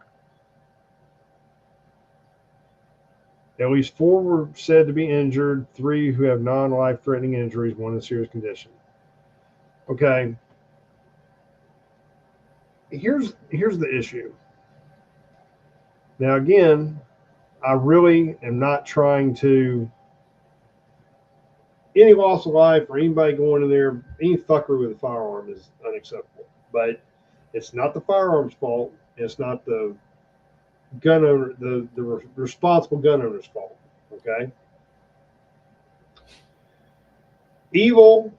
At least 4 were said to be injured, 3 who have non-life-threatening injuries, 1 in serious condition. Okay. Here's the issue. Now, again, I really am not trying to any loss of life or anybody going in there, any fuckery with a firearm is unacceptable. But it's not the firearm's fault. It's not the gun owner, the responsible gun owner's fault. Okay. Evil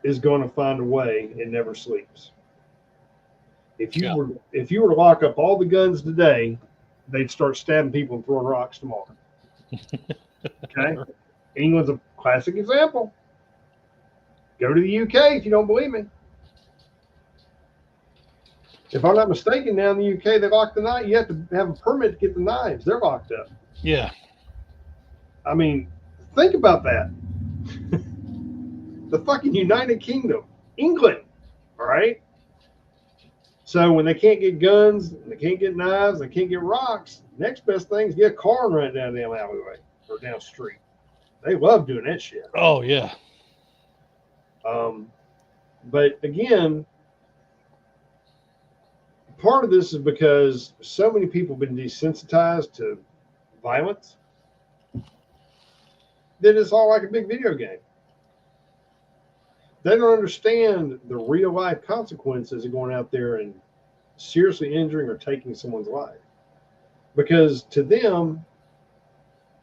is going to find a way. It never sleeps. If you were to lock up all the guns today, they'd start stabbing people and throwing rocks tomorrow. Okay. England's a classic example. Go to the UK if you don't believe me. If I'm not mistaken, now in the UK, they lock the knife. You have to have a permit to get the knives. They're locked up. Yeah. I mean, think about that. The fucking United Kingdom, England, all right? So when they can't get guns, they can't get knives, they can't get rocks, next best thing is get a car and run it down the alleyway or down the street. They love doing that shit. Oh, yeah. But again, part of this is because so many people have been desensitized to violence that it's all like a big video game. They don't understand the real life consequences of going out there and seriously injuring or taking someone's life. Because to them,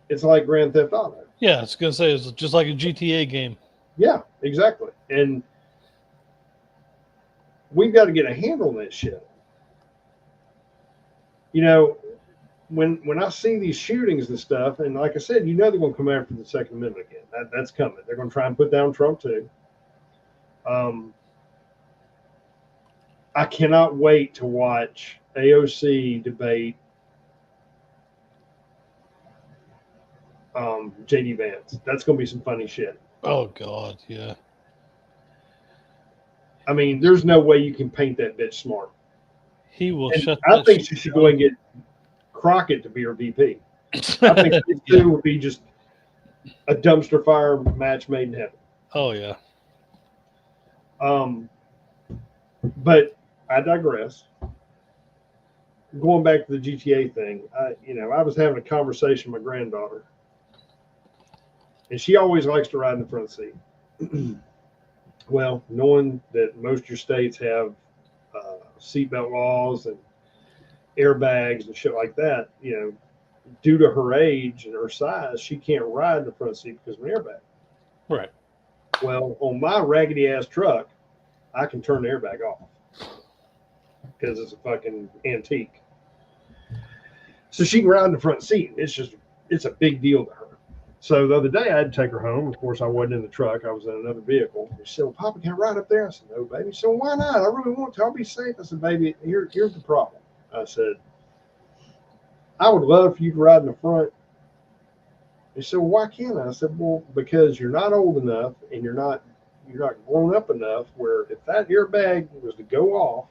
it's like Grand Theft Auto. Yeah, I was going to say it's just like a GTA game. Yeah, exactly. And we've got to get a handle on that shit. You know, when I see these shootings and stuff, and like I said, you know they're going to come after the Second Amendment again. That's coming. They're going to try and put down Trump too. I cannot wait to watch AOC debate JD Vance. That's going to be some funny shit. Oh, God, yeah. I mean, there's no way you can paint that bitch smart. He will And shut I think she should go and get Crockett to be her VP. I think these two would be just a dumpster fire match made in heaven. Oh, yeah. But I digress. Going back to the GTA thing, I was having a conversation with my granddaughter, and she always likes to ride in the front seat. Well, knowing that most of your states have seatbelt laws and airbags and shit like that, due to her age and her size, she can't ride in the front seat because of an airbag. Right. Well, on my raggedy ass truck, I can turn the airbag off because it's a fucking antique. So she can ride in the front seat. It's a big deal to her. So the other day I had to take her home. Of course, I wasn't in the truck. I was in another vehicle. She said, "Well, Papa, can I ride up there?" I said, "No, baby." So why not? I really want to. I'll be safe. I said, "Baby, here's the problem." I said, "I would love for you to ride in the front." She said, "Well, why can't I?" I said, "Well, because you're not old enough and you're not grown up enough where if that airbag was to go off,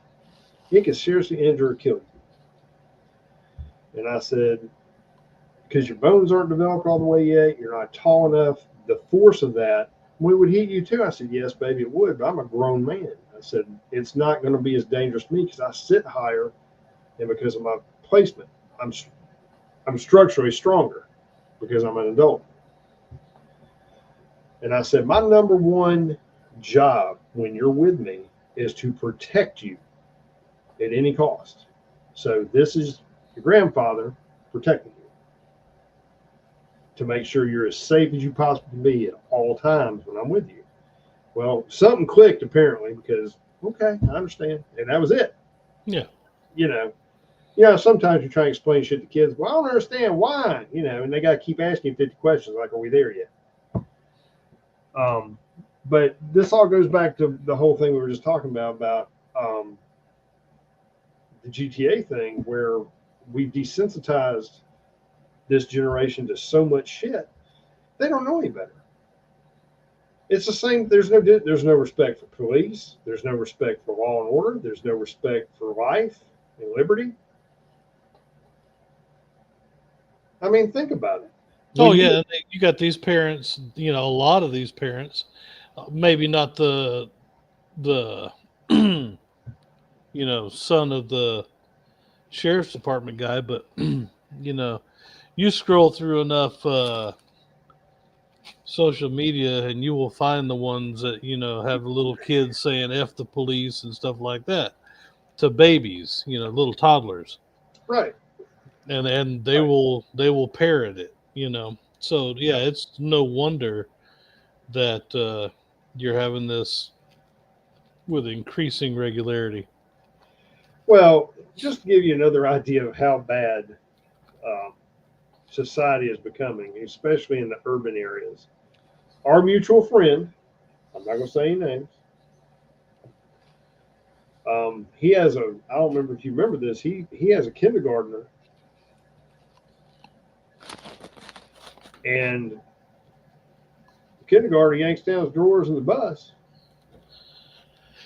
it could seriously injure or kill you." And I said, because your bones aren't developed all the way yet, you're not tall enough, the force of that, it would hit you too. I said, "Yes, baby, it would, but I'm a grown man." I said, "It's not going to be as dangerous to me because I sit higher and because of my placement. I'm structurally stronger because I'm an adult." And I said, "My number one job when you're with me is to protect you at any cost. So this is your grandfather protecting you to make sure you're as safe as you possibly can be at all times when I'm with you." Well, something clicked apparently because, okay, I understand. And that was it. Yeah. Yeah, sometimes you try to explain shit to kids. Well, I don't understand why, and they got to keep asking 50 questions like, are we there yet? Um, but this all goes back to the whole thing we were just talking about the GTA thing, where we've desensitized this generation to so much shit. They don't know any better. It's the same. There's no respect for police. There's no respect for law and order. There's no respect for life and liberty. I mean, think about it. Oh When you yeah, you got these parents. You know, a lot of these parents, maybe not the son of the sheriff's department guy, but you know, you scroll through enough social media and you will find the ones that have little kids saying "f the police" and stuff like that to babies, little toddlers, right, and they right. will parrot it. So yeah, Yeah. it's no wonder that you're having this with increasing regularity. Well, just to give you another idea of how bad um, society is becoming, especially in the urban areas. Our mutual friend, I'm not going to say any names. He has a. I don't remember if you remember this. He has a kindergartner, and the kindergartner yanks down his drawers in the bus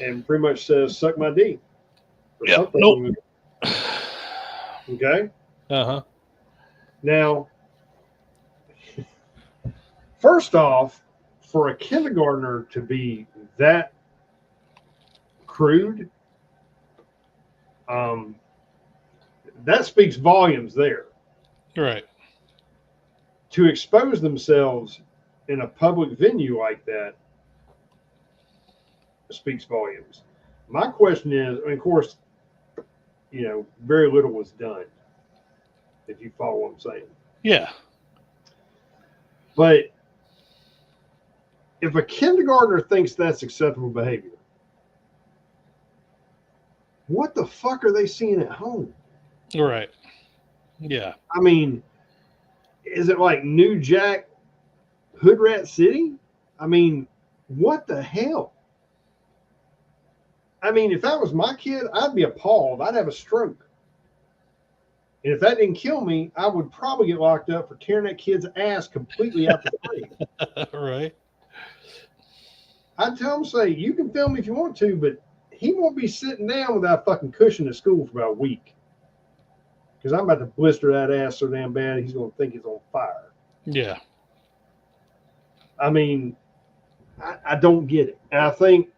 and pretty much says, "Suck my D," or Yep. Nope. something. Okay. Uh-huh. Now, first off, for a kindergartner to be that crude, um, that speaks volumes there. Right. To expose themselves in a public venue like that speaks volumes. My question is, of course, very little was done, if you follow what I'm saying. Yeah. But if a kindergartner thinks that's acceptable behavior, what the fuck are they seeing at home? Right. Yeah. I mean, is it like New Jack Hood Rat City? I mean, what the hell? I mean, if that was my kid, I'd be appalled. I'd have a stroke. And if that didn't kill me, I would probably get locked up for tearing that kid's ass completely out the frame. Right. I'd tell him, say, you can film me if you want to, but he won't be sitting down without a fucking cushion at school for about a week. Because I'm about to blister that ass so damn bad, he's going to think it's on fire. Yeah. I mean, I don't get it. And I think,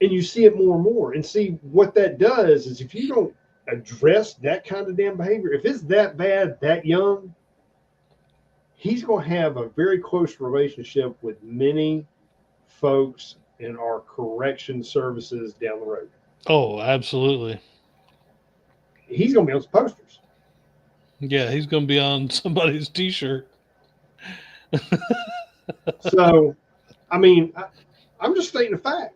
and you see it more and more. And see, what that does is if you don't address that kind of damn behavior, if it's that bad, that young, he's going to have a very close relationship with many folks in our correction services down the road. Oh, absolutely. He's going to be on some posters. Yeah, he's going to be on somebody's T-shirt. So, I mean, I'm just stating a fact.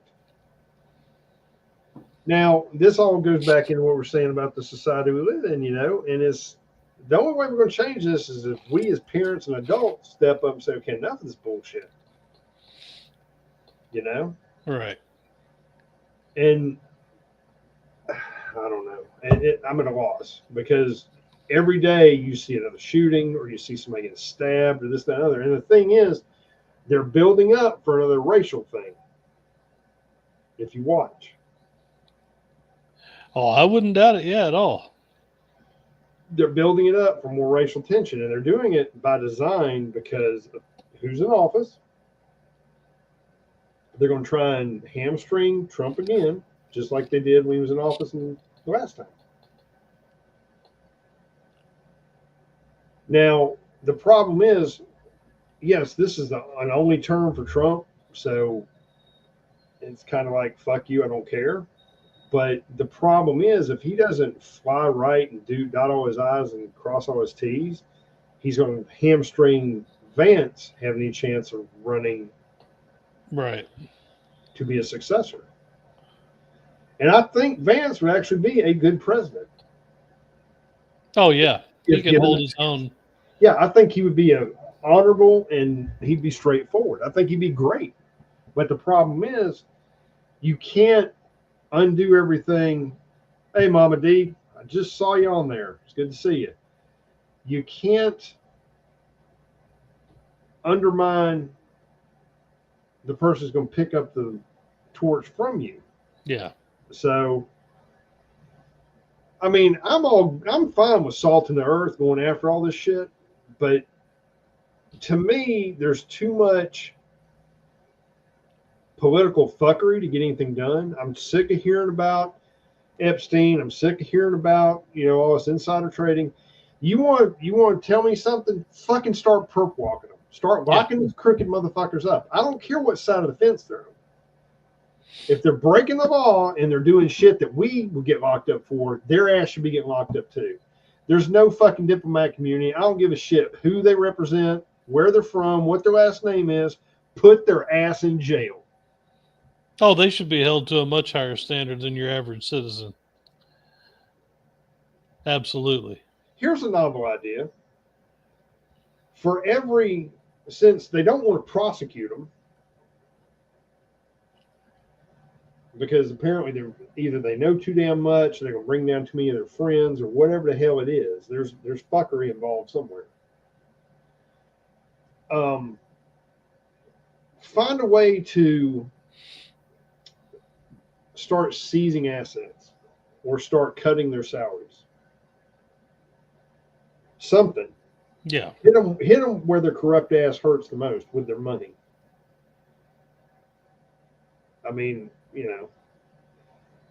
Now, this all goes back into what we're saying about the society we live in, and it's the only way we're going to change this is if we as parents and adults step up and say, okay, enough of this bullshit, Right. And I don't know. I'm at a loss because every day you see another shooting or you see somebody getting stabbed or this, that, and other. And the thing is, they're building up for another racial thing. If you watch, Oh, I wouldn't doubt it. Yeah, at all. they're building it up for more racial tension, and they're doing it by design because who's in office? They're going to try and hamstring Trump again, just like they did when he was in office the last time. Now, the problem is, yes, this is an only term for Trump, so it's kind of like, fuck you, I don't care. But the problem is, if he doesn't fly right and dot all his I's and cross all his T's, he's going to hamstring Vance having any chance of running Right. to be a successor. And I think Vance would actually be a good president. Oh yeah, he if can given hold the his own. Yeah, I think he would be a honorable and he'd be straightforward. I think he'd be great. But the problem is, you can't undo everything. Hey, Mama D, I just saw you on there. It's good to see you. You can't undermine the person who's going to pick up the torch from you. Yeah, So, I mean, I'm fine with salt in the earth going after all this shit, but to me, there's too much political fuckery to get anything done. I'm sick of hearing about Epstein. I'm sick of hearing about all this insider trading. You want to tell me something? Fucking start perp walking them. Start yeah. locking these crooked motherfuckers up. I don't care what side of the fence they're on. If they're breaking the law and they're doing shit that we would get locked up for, their ass should be getting locked up too. There's no fucking diplomat community. I don't give a shit who they represent, where they're from, what their last name is. Put their ass in jail. Oh, they should be held to a much higher standard than your average citizen. Absolutely. Here's a novel idea. Since they don't want to prosecute them, because apparently they know too damn much, they're gonna bring down too many of their friends, or whatever the hell it is. There's fuckery involved somewhere. Find a way to start seizing assets or start cutting their salaries. Something. Yeah. Hit them where their corrupt ass hurts the most with their money. I mean,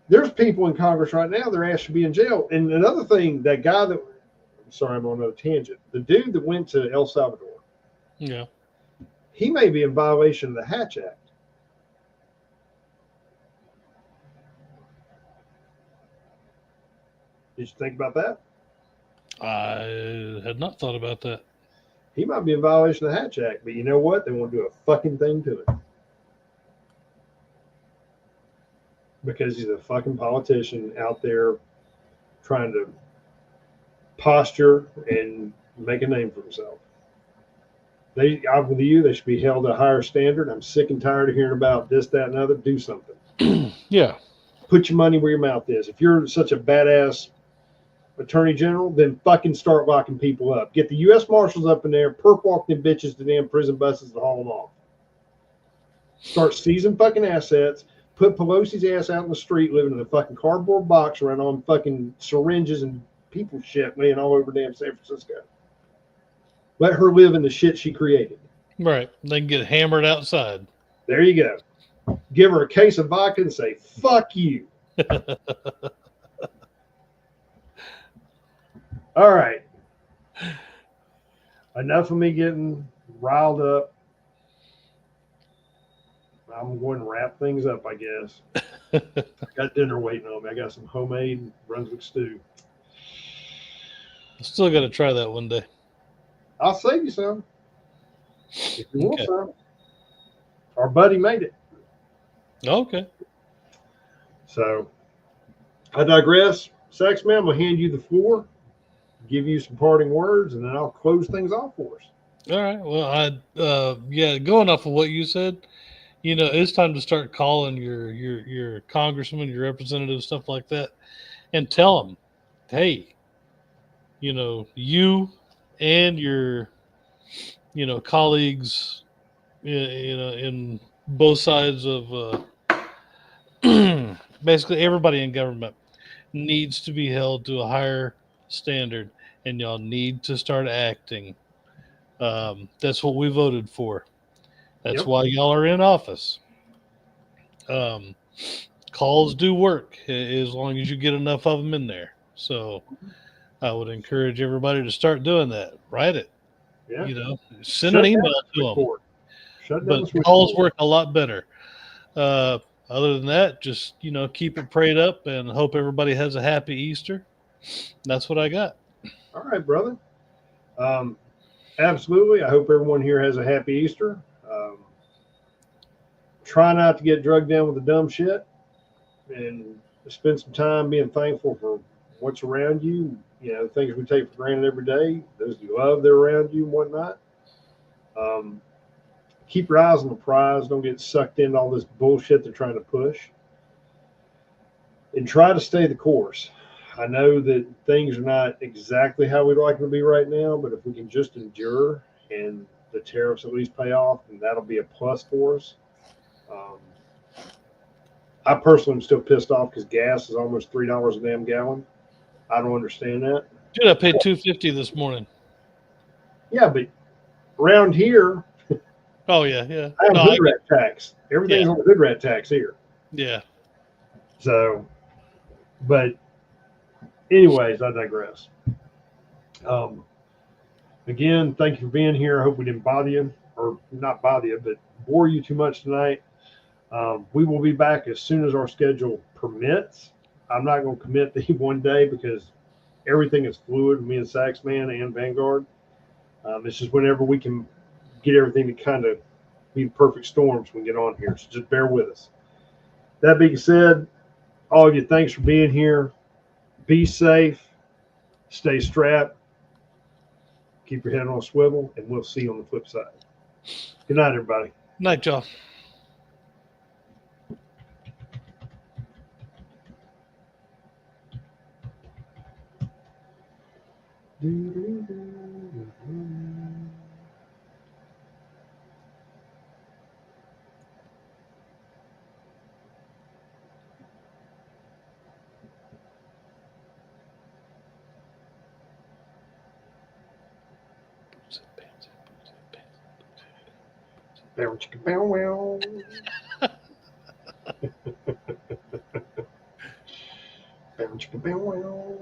there's people in Congress right now, their ass should be in jail. And another thing, that guy that, I'm sorry, I'm on another tangent. The dude that went to El Salvador, Yeah. he may be in violation of the Hatch Act. Did you think about that? I had not thought about that. He might be in violation of the Hatch Act, but you know what? They won't do a fucking thing to it. Because he's a fucking politician out there trying to posture and make a name for himself. I'm with you. They should be held to a higher standard. I'm sick and tired of hearing about this, that, and other. Do something. Yeah. Put your money where your mouth is. If you're such a badass attorney general, then fucking start locking people up. Get the U.S. Marshals up in there, perp walk them bitches to damn prison buses and haul them off. Start seizing fucking assets. Put Pelosi's ass out in the street living in a fucking cardboard box around on fucking syringes and people shit laying all over damn San Francisco. Let her live in the shit she created. Right. They can get hammered outside. There you go. Give her a case of vodka and say, fuck you. All right. Enough of me getting riled up. I'm going to wrap things up, I guess. Got dinner waiting on me. I got some homemade Brunswick stew. Still got to try that one day. I'll save you some if you want some. Our buddy made it. Okay. So I digress. Sex man, I'm going to hand you the floor, give you some parting words, and then I'll close things off for us. All right. Well, going off of what you said, it's time to start calling your congressman, your representative, stuff like that, and tell them, hey, you and your, colleagues, in both sides of, basically everybody in government needs to be held to a higher standard, and y'all need to start acting. That's what we voted for. That's why y'all are in office. Calls do work as long as you get enough of them in there. So I would encourage everybody to start doing that. Write it. Yeah. Send an email to them. But calls work a lot better. Other than that, just keep it prayed up and hope everybody has a happy Easter. That's what I got. All right, brother. Absolutely. I hope everyone here has a happy Easter. Try not to get drugged down with the dumb shit, and spend some time being thankful for what's around you, things we take for granted every day, those you love that are around you and whatnot. Keep your eyes on the prize. Don't get sucked into all this bullshit they're trying to push. And try to stay the course. I know that things are not exactly how we'd like them to be right now, but if we can just endure and the tariffs at least pay off, then that'll be a plus for us. I personally am still pissed off because gas is almost $3 a damn gallon. I don't understand that. Dude, I paid $2.50 this morning. Yeah, but around here, Oh yeah. I have hood rat tax. Everything's on the hood rat tax here. Yeah. So, but anyways, I digress. Again, thank you for being here. I hope we didn't bother you, or not bother you, but bore you too much tonight. We will be back as soon as our schedule permits. I'm not going to commit to one day because everything is fluid, me and Saxman and Vanguard. It's just whenever we can get everything to kind of be the perfect storms when we get on here. So just bear with us. That being said, all of you, thanks for being here. Be safe. Stay strapped. Keep your head on a swivel, and we'll see you on the flip side. Good night, everybody. Night, y'all. Bow, chicka, bow, wow. Bow, chicka, bow, wow.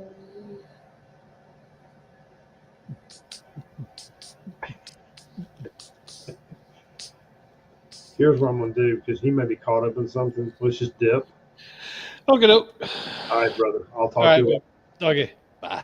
Here's what I'm going to do because he may be caught up in something. Let's just dip. Okay, dope. All right, brother. I'll talk to you later. Okay, bye.